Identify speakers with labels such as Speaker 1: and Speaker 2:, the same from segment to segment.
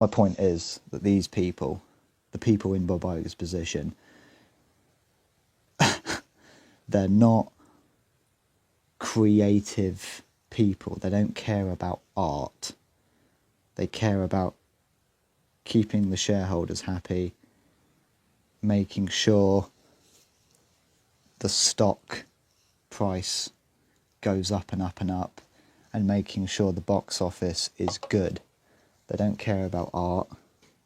Speaker 1: My point is that these people, the people in Bob Iger's position, they're not creative people. They don't care about art. They care about keeping the shareholders happy, making sure the stock price goes up and up and up, and making sure the box office is good. They don't care about art.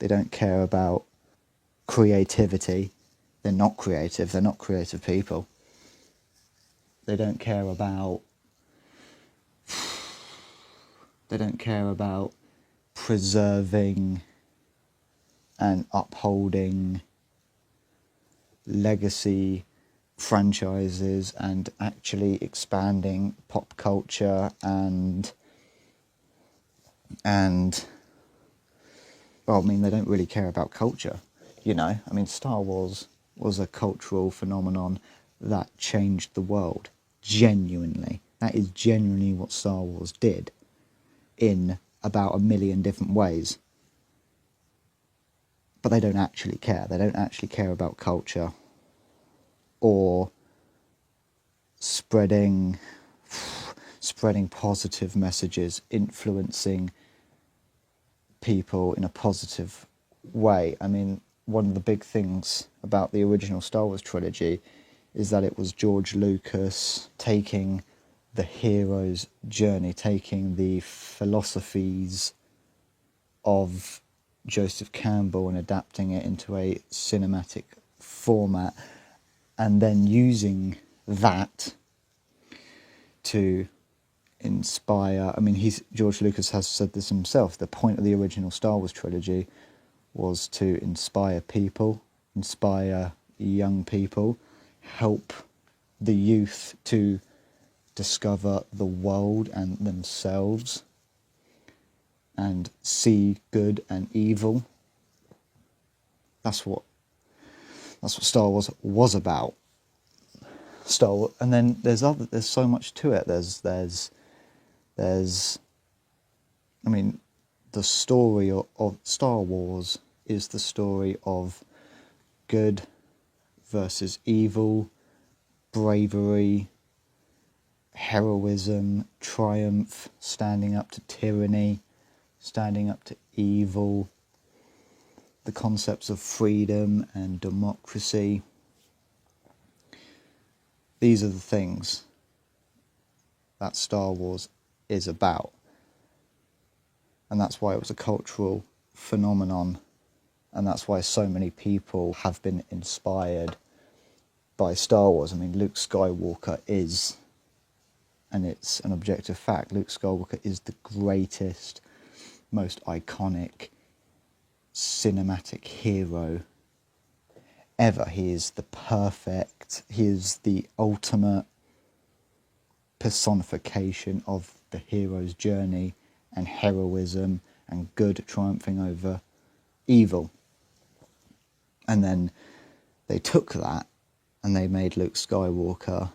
Speaker 1: They don't care about creativity. They're not creative. They're not creative people. They don't care about... They don't care about preserving and upholding legacy franchises and actually expanding pop culture and well, I mean, they don't really care about culture, you know. I mean, Star Wars was a cultural phenomenon that changed the world, genuinely. That is genuinely what Star Wars did in about 1 million different ways. But they don't actually care. They don't actually care about culture or spreading positive messages, influencing people in a positive way. I mean, one of the big things about the original Star Wars trilogy is that it was George Lucas taking the hero's journey, taking the philosophies of Joseph Campbell and adapting it into a cinematic format, and then using that to inspire... I mean, George Lucas has said this himself. The point of the original Star Wars trilogy was to inspire people, inspire young people, help the youth to discover the world and themselves and see good and evil. That's what Star Wars was about. And then there's so much to it. There's I mean, the story of Star Wars is the story of good versus evil, bravery, heroism, triumph, standing up to tyranny, standing up to evil, the concepts of freedom and democracy. These are the things that Star Wars is about. And that's why it was a cultural phenomenon. And that's why so many people have been inspired by Star Wars. I mean, Luke Skywalker is, and it's an objective fact, Luke Skywalker is the greatest, most iconic cinematic hero ever. He is the ultimate personification of the hero's journey and heroism and good triumphing over evil. And then they took that and they made Luke Skywalker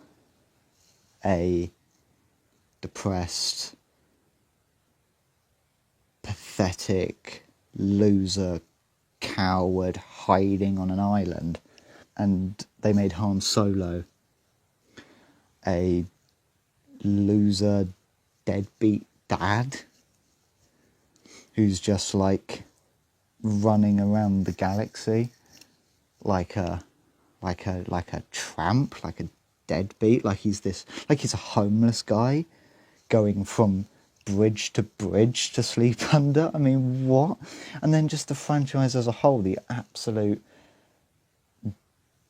Speaker 1: a depressed, pathetic, loser, coward hiding on an island. And they made Han Solo a loser, deadbeat dad who's just like running around the galaxy like a tramp, like a deadbeat, like he's a homeless guy going from bridge to sleep under. I mean, what? And then just the franchise as a whole, the absolute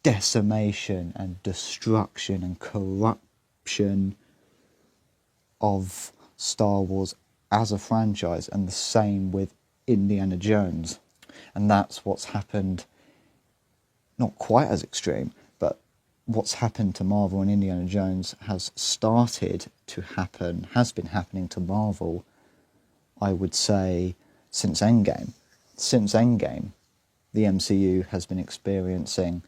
Speaker 1: decimation and destruction and corruption of Star Wars as a franchise, and the same with Indiana Jones. And that's what's happened, not quite as extreme, but what's happened to Marvel and Indiana Jones has been happening to Marvel, I would say, since Endgame. Since Endgame, the MCU has been experiencing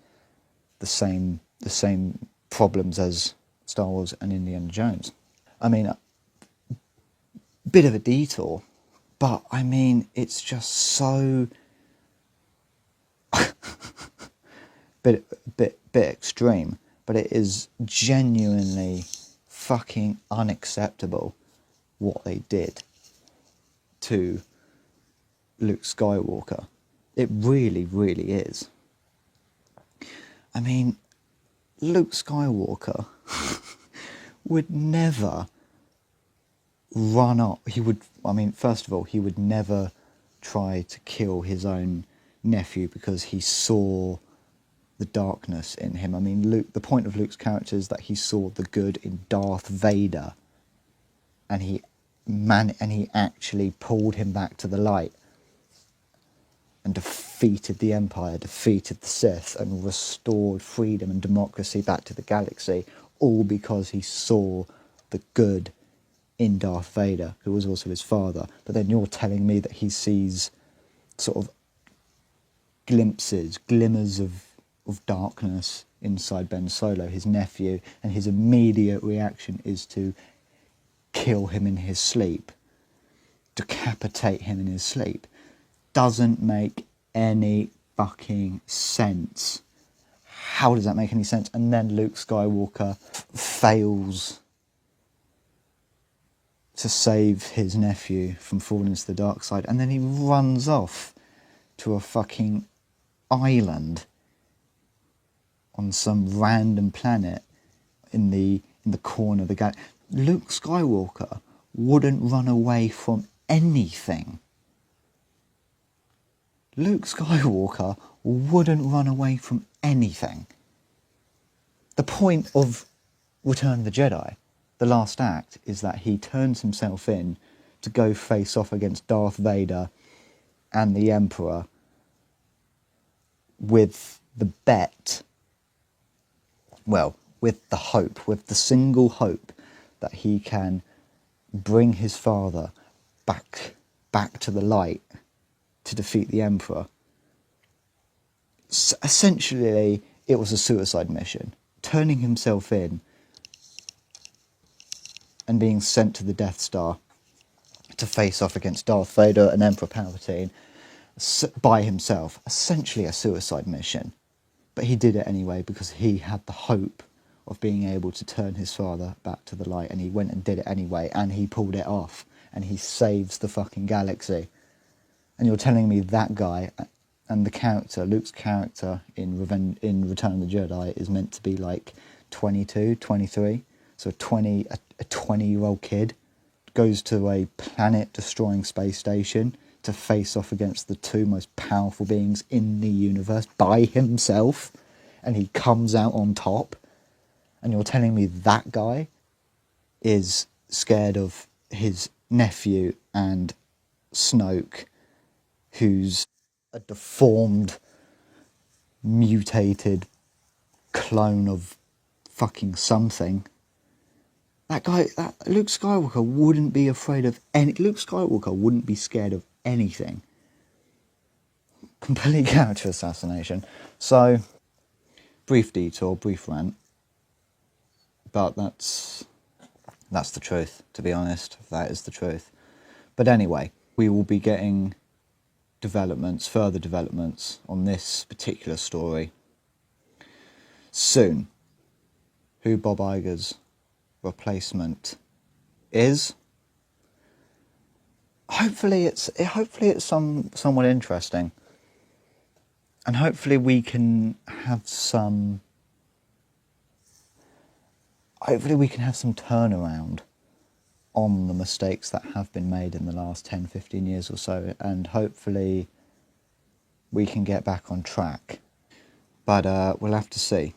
Speaker 1: the same problems as Star Wars and Indiana Jones. I mean, bit of a detour, But I mean, it's just so bit extreme, but it is genuinely fucking unacceptable what they did to Luke Skywalker. It really, really is. I mean, Luke Skywalker would never run up. First of all, he would never try to kill his own nephew because he saw the darkness in him. I mean, the point of Luke's character is that he saw the good in Darth Vader, and he actually pulled him back to the light and defeated the Empire, defeated the Sith, and restored freedom and democracy back to the galaxy, all because he saw the good in Darth Vader, who was also his father. But then you're telling me that he sees sort of glimmers of darkness inside Ben Solo, his nephew, and his immediate reaction is to kill him in his sleep, decapitate him in his sleep. Doesn't make any fucking sense. How does that make any sense? And then Luke Skywalker fails to save his nephew from falling into the dark side, and then he runs off to a fucking island on some random planet in the corner of the galaxy. Luke Skywalker wouldn't run away from anything. Luke Skywalker wouldn't run away from anything. The point of Return of the Jedi, the last act, is that he turns himself in to go face off against Darth Vader and the Emperor with the bet, well, with the single hope that he can bring his father back to the light to defeat the Emperor. Essentially, it was a suicide mission. Turning himself in and being sent to the Death Star to face off against Darth Vader and Emperor Palpatine by himself. Essentially a suicide mission. But he did it anyway because he had the hope of being able to turn his father back to the light, and he went and did it anyway, and he pulled it off, and he saves the fucking galaxy. And you're telling me that guy and the character, Luke's character in Return of the Jedi, is meant to be like 22, 23, so a 20-year-old kid goes to a planet-destroying space station to face off against the two most powerful beings in the universe by himself, and he comes out on top. And you're telling me that guy is scared of his nephew and Snoke, who's a deformed, mutated clone of fucking something. Luke Skywalker wouldn't be afraid of Luke Skywalker wouldn't be scared of anything. Complete character assassination. So, brief detour, brief rant. But that's the truth, to be honest. That is the truth. But anyway, we will be getting further developments on this particular story soon. Who Bob Iger's replacement is. Hopefully it's someone interesting. And hopefully we can have some turnaround on the mistakes that have been made in the last 10, 15 years or so, and hopefully we can get back on track. But we'll have to see.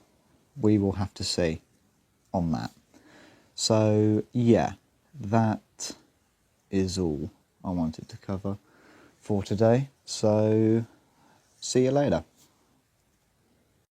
Speaker 1: We will have to see on that. So, yeah, that is all I wanted to cover for today. So, see you later.